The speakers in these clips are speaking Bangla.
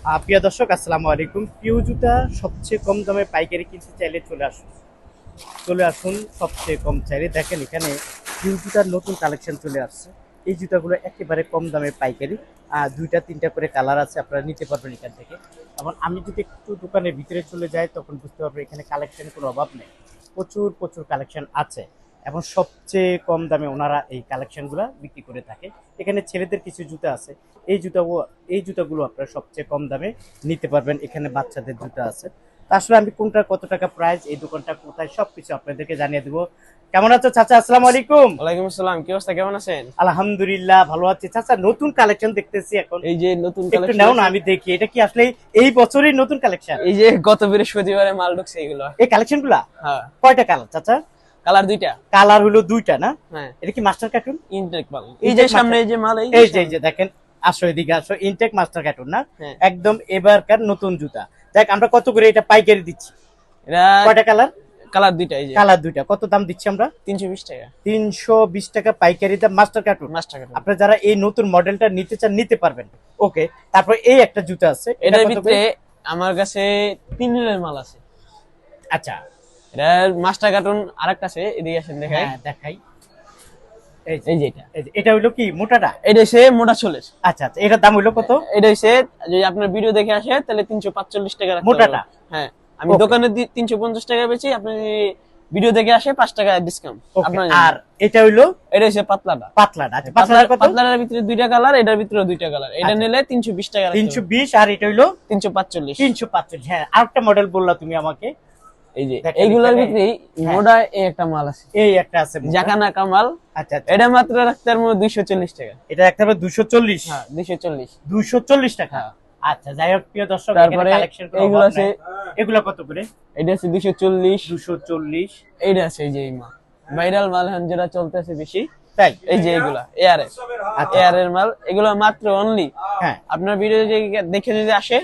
প্রিয় দর্শক আসসালামু আলাইকুম। প্রিয় জুতা সবচেয়ে কম দামে পাইকারি কিনতে চাইলে চলে আসুন সবচেয়ে কম চাইলে। দেখেন এখানে প্রিয় জুতার নতুন কালেকশন চলে আসছে। এই জুতাগুলো একেবারে কম দামে পাইকারি, দুইটা তিনটা করে কালার আছে, আপনারা নিতে পারবেন এখান থেকে। এবং আমি যদি একটু দোকানের ভিতরে চলে যাই তখন বুঝতে পারবেন এখানে কালেকশনের কোনো অভাব নেই, প্রচুর প্রচুর কালেকশন আছে এবং সবচেয়ে কম দামে ওনারা এই কালেকশনগুলো বিক্রি করে থাকে। এখানে ছেলেদের কিছু জুতা আছে, এই জুতাগুলো আপনারা সবচেয়ে কম দামে নিতে পারবেন। এখানে বাচ্চাদের জুতা আছে। তা আসলে আমি কোনটা কত টাকা প্রাইস, এই দোকানটা কোথায়, সবকিছু আপনাদেরকে জানিয়ে দেবো। কেমন আছো চাচা? আসসালামু আলাইকুম। ওয়ালাইকুম আসসালাম। কি অবস্থা, কেমন আছেন? আলহামদুলিল্লাহ ভালো আছি চাচা। নতুন কালেকশন দেখতেছি এখন, এই যে নতুন একটু কালেকশন নাও না, আমি দেখি এটা কি আসলে এই বছরের নতুন কালেকশন। এই যে গত বৃহস্পতিবারে মাল ঢুকছে এগুলো। এই কালেকশনগুলা হ্যাঁ, কয়টা কালার চাচা? কালার দুইটা। কালার হলো দুইটা না? হ্যাঁ, এটা কি মাস্টার কার্টুন? ইনটেক মাল। এই যে সামনে এই যে মাল, এই যে দেখেন, আসো এদিকে আসো, ইনটেক মাস্টার কার্টুন না? হ্যাঁ। একদম এবারকার নতুন জুতা। দেখ আমরা কত করে এটা পাইকারি দিচ্ছি? এটা কয়টা কালার? কালার দুইটা। এই যে কালার দুইটা। কত দাম দিচ্ছি আমরা? 320 টাকা 320 টাকা পাইকারি দাম মাস্টার কার্টুন। Master cartoon. আপনারা যারা এই নতুন মডেলটা নিতে চান নিতে পারবেন। ওকে, তারপর এই একটা জুতা আছে, এটা এটার কত ভিতরে করে? আমার কাছে 3 রেলের মাল আছে। আচ্ছা, এটার মাস্টার কার্টুন আরেকটা আছে, এদিকে আসেন দেখাই। হ্যাঁ দেখাই। এই যে এটা, এটা হইলো কি মোটাটা? এটা হচ্ছে মোটা চলের। আচ্ছা আচ্ছা, এটার দাম হইলো কত? এটা হচ্ছে যদি আপনার ভিডিও দেখে আসে তাহলে 345 টাকা রাখতে মোটাটা? পারবেন। হ্যাঁ, আমি Okay. দোকানে 350 টাকা বেচি, আপনি ভিডিও দেখে আসে 5 টাকা ডিসকাউন্ট Okay, আপনার। আর এটা হইলো এটা হচ্ছে পাতলাটা। পাতলাটা। আচ্ছা, পাতলার কত? পাতলাটার ভিতরে দুইটা কালার, এটার ভিতরে দুইটা কালার। এটা আচ্ছা। নিলে 320 টাকা রাখতে পারবেন। 320, আর এটা হইলো 345। 345। হ্যাঁ, আরেকটা মডেল বললা তুমি আমাকে। এই যে দেখেন এইগুলোর এখানে। ভিতরে হ্যাঁ। মোটা এই একটা মাল আছে, এই একটা আছে মোটা। জাকানা কামাল। আচ্ছা আচ্ছা, এটা মাত্র রাখতে পারবো 240 টাকা। এটা একটা হবে 240। হ্যাঁ, 240। 240 টাকা। হ্যাঁ। আচ্ছা, যাই হোক প্রিয় দর্শক, তারপরে কালেকশন এইগুলো আছে, এগুলো কত করে? এটা আছে 240। 240। এইটা আছে এই যে এই মাল, ভাইরাল মাল এখন যেটা চলতেছে বেশি। তাই? এই যে এগুলা এয়ারের, আচ্ছা। এয়ারের মাল। এগুলো মাত্র অনলি, হ্যাঁ, আপনার ভিডিও দেখে যদি আসে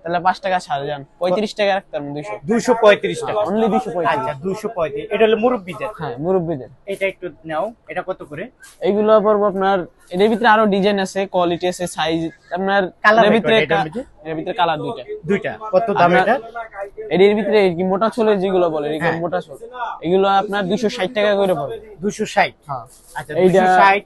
তাহলে 5 টাকা ছাড় যান, 35 টাকা রাখতাম। 200, 235 টাকা। অনলি 235। আচ্ছা, 235। এটা হলো মুরব্বিদের। হ্যাঁ, মুরব্বীদের। এটা একটু নাও, এটা কত করে? এইগুলো পড়বো আপনার, এর ভিতরে আরো ডিজাইন আছে, কোয়ালিটি আছে, সাইজ আপনার। কালার এর ভিতরে এটার মধ্যে? এর ভিতরে কালার দুইটা। দুইটা। কত দাম আপনার- এটা? এর ভিতরে কি মোটা ছোলের যেগুলো বলে, এগুলো হ্যাঁ। মোটা ছোল, এগুলো আপনার 260 টাকা করে পড়বে। 260। হ্যাঁ, আচ্ছা, এইটা 260।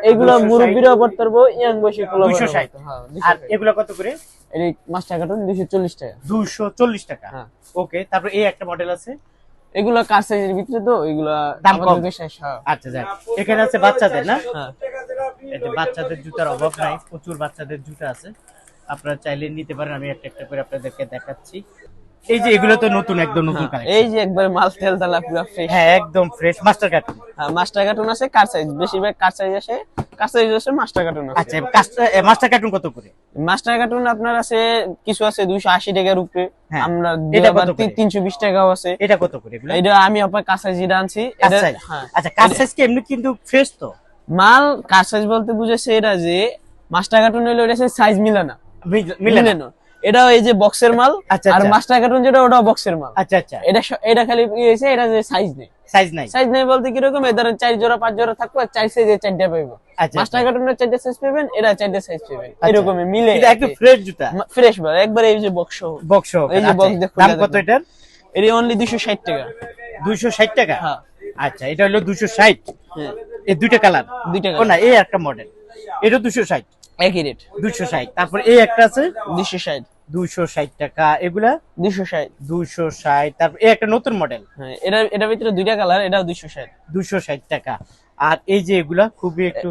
এইগুলো 260 মুরব্বীরা পড়তে পারবো, ইয়াং বয়সী গুলো 260। হ্যাঁ, আর এগুলো কত করে? এই মাস্টার কার্টুন 240 টাকা। 240 টাকা। হ্যাঁ। ওকে, তারপর এই একটা মডেল আছে। এগুলো কার সাইজের ভিতরে, তো এগুলো দাম কম। আমাদের শেষ। হ্যাঁ, আচ্ছা, যাক এখানে আছে বাচ্চাদের না? হ্যাঁ। এই যে বাচ্চাদের জুতার অভাব নাই, প্রচুর বাচ্চাদের জুতা আছে, আপনারা চাইলে নিতে পারেন। আমি একটা একটা করে আপনাদেরকে দেখাচ্ছি। এই যে এগুলো তো নতুন, একদম নতুন কালেকশন। এই যে একবার মাল তেল তালা পুরো ফ্রেশ। হ্যাঁ, একদম ফ্রেশ মাস্টার কার্টুন। হ্যাঁ, মাস্টার কার্টুন আছে, কার সাইজ বেশিরভাগ কার সাইজ আসে, কার সাইজ আছে, মাস্টার কার্টুন আছে। আচ্ছা, মাস্টার কার্টুন কত করে? মাস্টার কার্টুন আপনার আছে, কিছু আছে 280 টাকার উপরে। হ্যাঁ। আমরা এটা কত করে? 320 টাকাও আছে। এটা কত করে এগুলো? এটা আমি আপনার কার সাইজ যেটা আনছি কার এটা। সাইজ? হ্যাঁ, আচ্ছা, কার সাইজ কি এমনি কিন্তু ফ্রেশ তো? মাল কার সাইজ বলতে বুঝেছে এটা যে মাস্টার কার্টুন হইলো এটা সাইজ মিলে না, মিলে না? না। এটা এই যে বক্সের মাল, আচ্ছা, আর আচ্ছা। মাস্টার কার্টুন যেটা ওটাও বক্সের মাল। আচ্ছা আচ্ছা, এটা খালি কি হয়েছে, এটা যে সাইজ নেই। সাইজ নাই? সাইজ নেই বলতে কিরকম, এই ধরেন 4 জোড়া 5 জোড়া থাকবে, 4 সাইজে 4টা পাইবো। আচ্ছা, মাস্টার কার্টুনের 4টা সাইজ পাবেন, এটা 4টা সাইজ পাবেন, আচ্ছা। এরকমই মিলে। এটা একদম ফ্রেশ জুতা, ফ্রেশ মাল একবার। এই যে বক্স, বক্স। এই যে বক্স দেখুন। দাম কত এটার? এটা অনলি 260 টাকা। 260 টাকা? হ্যাঁ। আচ্ছা, এটা হলো 260। হ্যাঁ, এই দুইটা কালার? দুইটা ও কালার, না, এই একটা মডেল, এটা 260। একই রেট। 260। তারপর এই একটা আছে 260। 260 টাকা। এগুলা 260। 260। তারপর এই একটা নতুন মডেল, হ্যাঁ, এটার ভিতরে দুইটা কালার, এটাও 260। 260 টাকা। আর এই যে এগুলা খুবই একটু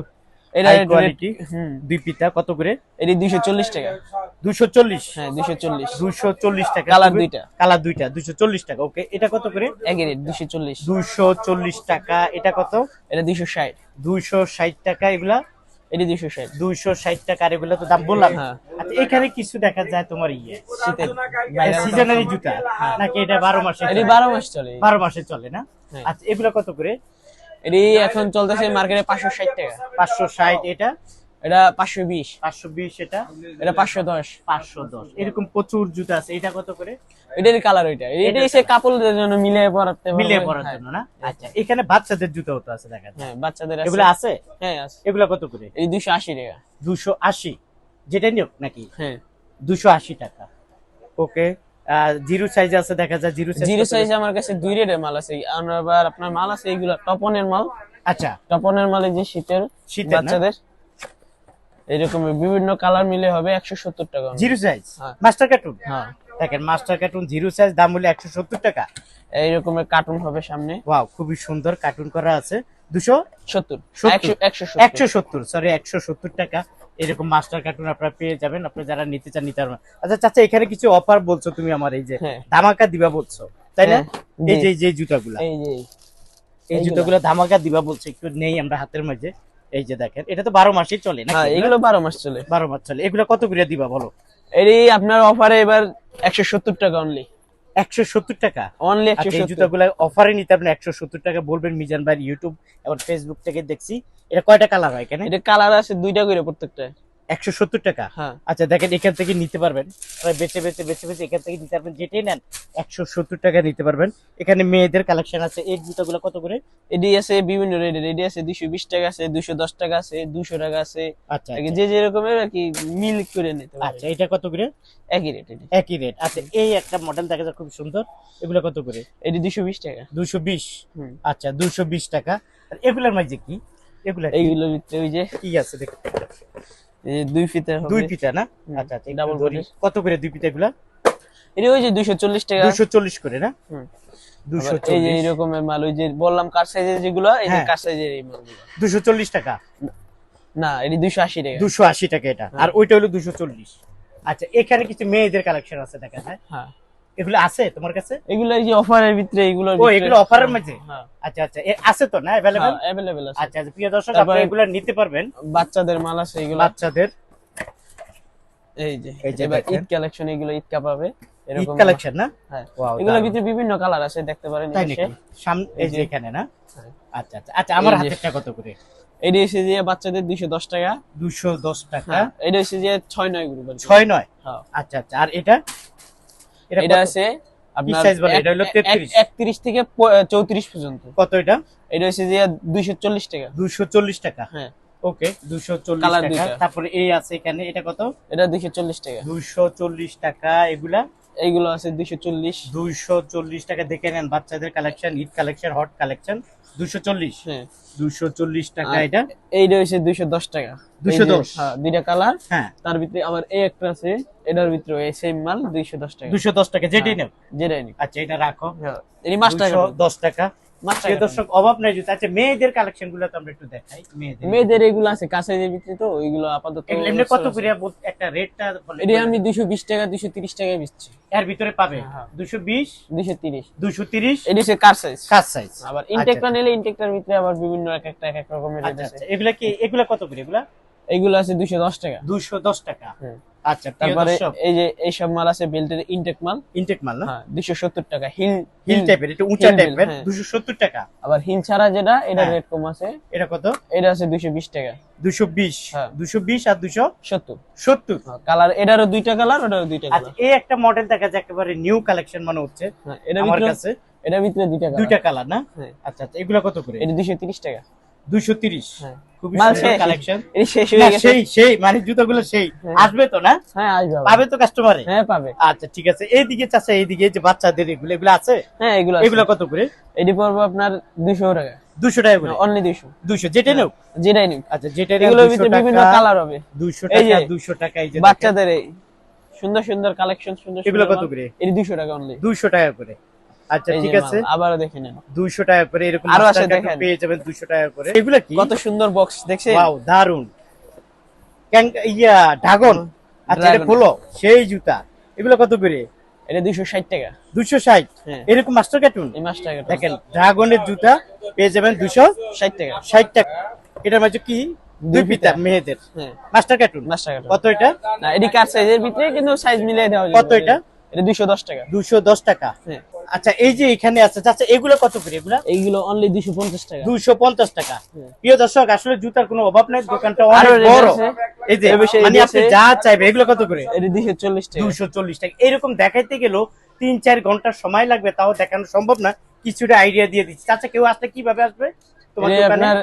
এটা হাই কোয়ালিটি, হুম, দুই পিতা, কত করে? এটি 240 টাকা। 240। হ্যাঁ, 240। 240 টাকা। কালার দুইটা। কালার দুইটা, 240 টাকা। ওকে, এটা কত করে? একই রেট, 240। 240 টাকা। এটা কত? এটা 260। 260 টাকা। এগুলা এটি 260। 260 টাকা। আর এগুলা তো দাম বললাম। হ্যাঁ। আচ্ছা, এখানে কিছু দেখা যায় তোমার শীতের সিজনারি জুতা নাকি? এটা 12 মাসে? এটি 12 মাস চলে। 12 মাসে চলে না? হ্যাঁ। আচ্ছা, এগুলা কত করে? এটি এখন চলতেছে মার্কেটে 560 টাকা। 560। এটা এটা 520। 520। এটা এটা 510। 510। এরকম প্রচুর জুতা আছে। এটা কত করে? এটারই কালার ওইটা। এটা এসে কাপড়দের জন্য মিলে পরাতে পারবে। মিলিয়ে পরার হ্যাঁ। জন্য না? আচ্ছা, এখানে বাচ্চাদের জুতাও তো আছে দেখা যায়। হ্যাঁ, বাচ্চাদের আছে। এগুলো আছে? হ্যাঁ, আছে। এগুলা কত করে? এই 280 টাকা। 280। যেটা নিয়োগ নাকি? হ্যাঁ, 280 টাকা। ওকে, জিরো সাইজ আছে দেখা যায়, জিরো সাইজ। জিরো সাইজ আমার কাছে দুই রেটের মাল আছে। আবার আপনার মাল আছে এগুলো টপনের মাল। আচ্ছা, টপনের মালে যে শীতের শীতের না? বাচ্চাদের এরকম বিভিন্ন কালার মিলে হবে 170 টাকা। জিরো সাইজ হ্যাঁ। মাস্টার কার্টুন, হ্যাঁ, দেখেন মাস্টার কার্টুন জিরো সাইজ, দাম হলো 170 টাকা। এই রকমের কার্টুন হবে সামনে। ওয়াও, খুবই সুন্দর কার্টুন করা আছে। 270 70 170 সরি 170 টাকা এরকম মাস্টার কার্টুন আপনারা পেয়ে যাবেন। আপনারা যারা নিতে চান নিতে পারবেন। আচ্ছা চাচা, এখানে কিছু অফার বলছো তুমি আমার, এই যে হ্যাঁ। ধামাকা দিবা বলছো, তাই না? হ্যাঁ, এই জি। যে জুতাগুলা, এই যে এই এইগুলা। জুতাগুলা ধামাকা দিবা বলছে, একটু নেই আমরা হাতের মাঝে। এই যে দেখেন, এটা তো 12 মাসই চলে না? হ্যাঁ, এগুলো 12 মাস চলে। 12 মাস চলে। এগুলা কত করে দিবা বলো? এরই আপনার অফারে এবার 170 টাকা অনলি। 170 টাকা অনলি আচ্ছা, এই 170। জুতাগুলা অফারে নিতে আপনি 170 টাকা বলবেন। মিজান ভাই ইউটিউব এবং ফেসবুক থেকে দেখছি। এটা কয়টা কালার হয় এখানে? এটা কালার আছে দুইটা করে প্রত্যেকটা। 170 টাকা। হ্যাঁ, আচ্ছা দেখেন, এখান থেকে নিতে পারবেন, বেছে বেছে এখান থেকে নিতে পারবেন। যেটাই নেন 170 টাকা নিতে পারবেন। এখানে মেয়েদের কালেকশন আছে। এই জুতাগুলো কত করে? এডি আছে বিভিন্ন রেটের। এডি আছে 220 টাকা আছে, 210 টাকা আছে, 200 টাকা আছে। আচ্ছা আর কি যে যে রকমের আর কি মিল করে নিতে পারে। আচ্ছা, এটা কত করে? একই রেট এডি। একই রেট। আচ্ছা, এই একটা মডেল দেখা যায় খুব সুন্দর, এগুলো কত করে? এডি 220 টাকা। 220। হুম। আচ্ছা, 220 টাকা। আর এগুলোর মাঝে কি? এগুলা কি? এইগুলোর ভিতরে ওই যে কি আছে দেখুন, এই যে দুই ফিতের হবে। দুই পিতা না? হুম, আচ্ছা আচ্ছা, ডাবল একটু ধরি। বডির। কত করে দুই পিতা এগুলা? এডি ওই যে 240 টাকা। 240 করে না? হুম। আবার 240। এই যে এই রকমের মাল ওই যে বললাম কার সাইজের যেগুলো, এই যে হ্যাঁ। কার সাইজের এই মালগুলো। 240 টাকা। না, এডি 280 টাকা। 280 টাকা এটা, আর ওইটা হলো 240। আচ্ছা, এখানে কিছু মেয়েদের কালেকশন আছে দেখা যায়, হ্যাঁ, এগুলো আছে তোমার কাছে? এগুলো এই যে অফারের ভিতরে এগুলো। ও, এগুলো অফারের মধ্যে? হ্যাঁ, আচ্ছা আচ্ছা, আছে তো না अवेलेबल? হ্যাঁ, अवेलेबल আছে। আচ্ছা আচ্ছা, প্রিয় দর্শক, তারপরে আপনারা এগুলো নিতে পারবেন। বাচ্চাদের মাল আছে এগুলো। বাচ্চাদের এই যে এই যে এবার দেখেন। ঈদ কালেকশন, এগুলো ঈদ কাপাবে ঈদ এরকম কালেকশন না? হ্যাঁ, Wow, এগুলোর দারুণ। ভিতরে বিভিন্ন কালার আছে, দেখতে পারেন। তাই এই নাকি? সামনে এই যে যে- এখানে না? হ্যাঁ। আচ্ছা আচ্ছা আচ্ছা, আমার এই যে- হাতেরটা কত করে? এডি এসে যে বাচ্চাদের 210 টাকা। 210 টাকা। হ্যাঁ, এটা এসে যে 6-9 গ্রুপ আছে। 6-9। হ্যাঁ, আচ্ছা আচ্ছা, আর এটা? এটা কত? আছে আপনার size বলে? এটা হলো 33 31 থেকে 34 পর্যন্ত। কত এটা? এটা এসে যে 240 টাকা। 240 টাকা। হ্যাঁ, ওকে, 240 কালার টাকা। দুইটা। তারপরে এই আছে এখানে, এটা কত? এটা 240 টাকা। 240 টাকা। এগুলা এইগুলো আছে 240। 240 টাকা। দেখে নেন বাচ্চাদের collection, Eid collection, hot collection. 240। হ্যাঁ, 240 টাকা আর এটা। এইটা হচ্ছে 210 টাকা। 210? হ্যাঁ, দুইটা কালার। হ্যাঁ, তার ভিতরে আবার এই একটা আছে, এটার ভিতরে এই সেম মাল 210 টাকা। 210 টাকা যেটাই নেব। যেটাই নি। আচ্ছা, এটা রাখো। হ্যাঁ, এই মাছটা 210 টাকা। মাছটা প্রিয় দর্শক, অভাব নাই জুতা। আচ্ছা, মেয়েদের কালেকশন গুলো তো আমরা একটু দেখাই। মেয়েদের এগুলো আছে কাছাইয়ের ভিতরে, তো ওইগুলো আপাতত এগুলো এমনি কত করে একটা রেটটা বলে? এটা আমি 220 টাকা 230 টাকায় বেচছি। এর ভিতরে পাবে হ্যাঁ। 220 230। 230 এটা হচ্ছে কার সাইজ। কাজ সাইজ। আবার ইনটেকটা নিলে ইনটেকটার ভিতরে আবার বিভিন্ন এক এক রকমের রেট আচ্ছা আছে। আচ্ছা, এগুলা কি, এগুলা কত করে এগুলা? এইগুলো আছে 210 টাকা। 210 টাকা। হ্যাঁ। আচ্ছা, প্রিয় তারপরে দর্শক, এই যে এইসব মাল আছে বেল্টের ইনটেক মাল। ইনটেক মাল না? হ্যাঁ, 270 টাকা। হিল হিল টাইপের, একটু উঁচা হিল টাইপের। হ্যাঁ। 270 টাকা। আবার হিল ছাড়া যেটা, এটা হ্যাঁ। রেট কম আছে। এটা কত? এটা আছে 220 টাকা। 220। হ্যাঁ। 220 আর 70 270। কালার। এটারও দুইটা কালার, ওটারও দুইটা আচ্ছা, কালার। এই একটা মডেল দেখা যায় একেবারে নিউ কালেকশন মনে হচ্ছে হ্যাঁ, এটার আমার ভিতরে কাছে। এটার ভিতরে দুইটা কালার। দুইটা কালার না? হ্যাঁ। আচ্ছা আচ্ছা, এগুলা কত করে? এটা 230 টাকা। 230। হ্যাঁ। খুবই মাল সুন্দর শেষ। কালেকশন। এটা শেষ না, হয়ে গেছে। সেই সেই মানে জুতাগুলো সেই হ্যাঁ। আসবে তো না? হ্যাঁ, আসবে আবার। পাবে তো কাস্টমারে? হ্যাঁ, পাবে। আচ্ছা ঠিক আছে, এইদিকে চাচা, এইদিকে যে বাচ্চাদের এগুলো এগুলো আছে? হ্যাঁ, এগুলো এগুলো কত করে? এডি পড়বে আপনার 200 টাকা। 200 টাকা করে? অনলি 200। 200 যেটা নেও? যেটাই নিন। আচ্ছা, যেটা এগুলোর ভিতরে বিভিন্ন কালার হবে। 200 এই টাকা। যে 200 টাকা। এই যে বাচ্চাদের এই সুন্দর সুন্দর কালেকশন, সুন্দর এগুলো সুন্দর কত মাল। করে? এডি 200 টাকা অনলি। 200 টাকা করে। আচ্ছা এই ঠিক যে আছে, মাল, আবারও দেখে নেন। 200 টাকা করে এরকম আরো মাস্টার আছে, কার্টুন দেখেন। পেয়ে যাবেন 200 টাকা করে। এগুলো কি? কত সুন্দর বক্স দেখছেন? ওয়াও, দারুন। ইয়া ড্রাগন। আচ্ছা, এটা ড্রাগন। খোলো, সেই জুতা। এগুলো কত করে? এটা 260 টাকা। 260। হ্যাঁ। এরকম মাস্টার কার্টুন এই মাছটা দেখেন, ড্রাগনের জুতা পেয়ে যাবেন 60 টাকা। 260 টাকা। এটার মাঝে কি? দুই পিতা মেয়েদের হ্যাঁ, মাস্টার কার্টুন। মাছটা কাটা। কত এটা? না, এডি কার সাইজের ভিতরে, কিন্তু সাইজ মিলিয়ে দেওয়া যাবে। কত এটা? এটা 210 টাকা। 210 টাকা। হ্যাঁ, আচ্ছা, এই যে এখানে আছে চাচা, এগুলো কত করে এগুলা? এইগুলো অনলি 250 টাকা। 250 টাকা। হ্যাঁ। প্রিয় দর্শক, আসলে জুতার কোনো অভাব নাই, দোকানটা আরো অনেক রেট বড়। আছে। এই যে এর বেশি মানে রেট আপনি আছে। যা চাইবে। এগুলো কত করে? এটা 240 টাকা। 240 টাকা। এরকম দেখাইতে গেলেও 3-4 ঘন্টা সময় লাগবে, তাও দেখানো সম্ভব না। কিছুটা আইডিয়া দিয়ে দিচ্ছি চাচা, কেউ আসলে কিভাবে আসবে তোমার এটা দোকানে? আপনার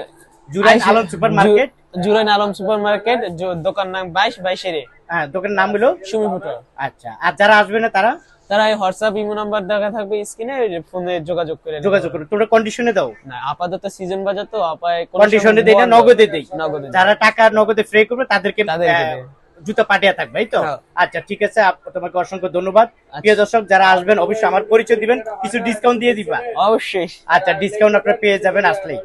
জুরাইন আইসে- Alam super market, Jurain Alam super market, দোকান নাম 22 হ্যাঁ, দোকানের নাম হলো সুমি ফুটো। আচ্ছা। আর যারা আসবে না তারা তারা এই হোয়াটসঅ্যাপ ইমো নাম্বার দেখা থাকবে স্ক্রিনে, ফোনে যোগাযোগ করে নেবে। যোগাযোগ করবে। তোমরা কন্ডিশনে দাও? না, আপাতত সিজন বাজার তো আপায় কন্ডিশনে দেই না, নগদে দেই। নগদে দেই। যারা টাকা নগদে ফ্রি করবে তাদেরকে তাদেরকে দেই। জুতা পাঠিয়ে থাকবে, এই তো? হ্যাঁ। আচ্ছা, ঠিক আছে, তোমাকে অসংখ্য ধন্যবাদ। প্রিয় দর্শক, যারা আসবেন অবশ্যই আমার পরিচয় দিবেন, কিছু ডিসকাউন্ট দিয়ে দিবা। অবশ্যই। আচ্ছা, ডিসকাউন্ট আপনারা পেয়ে যাবেন আসলেই।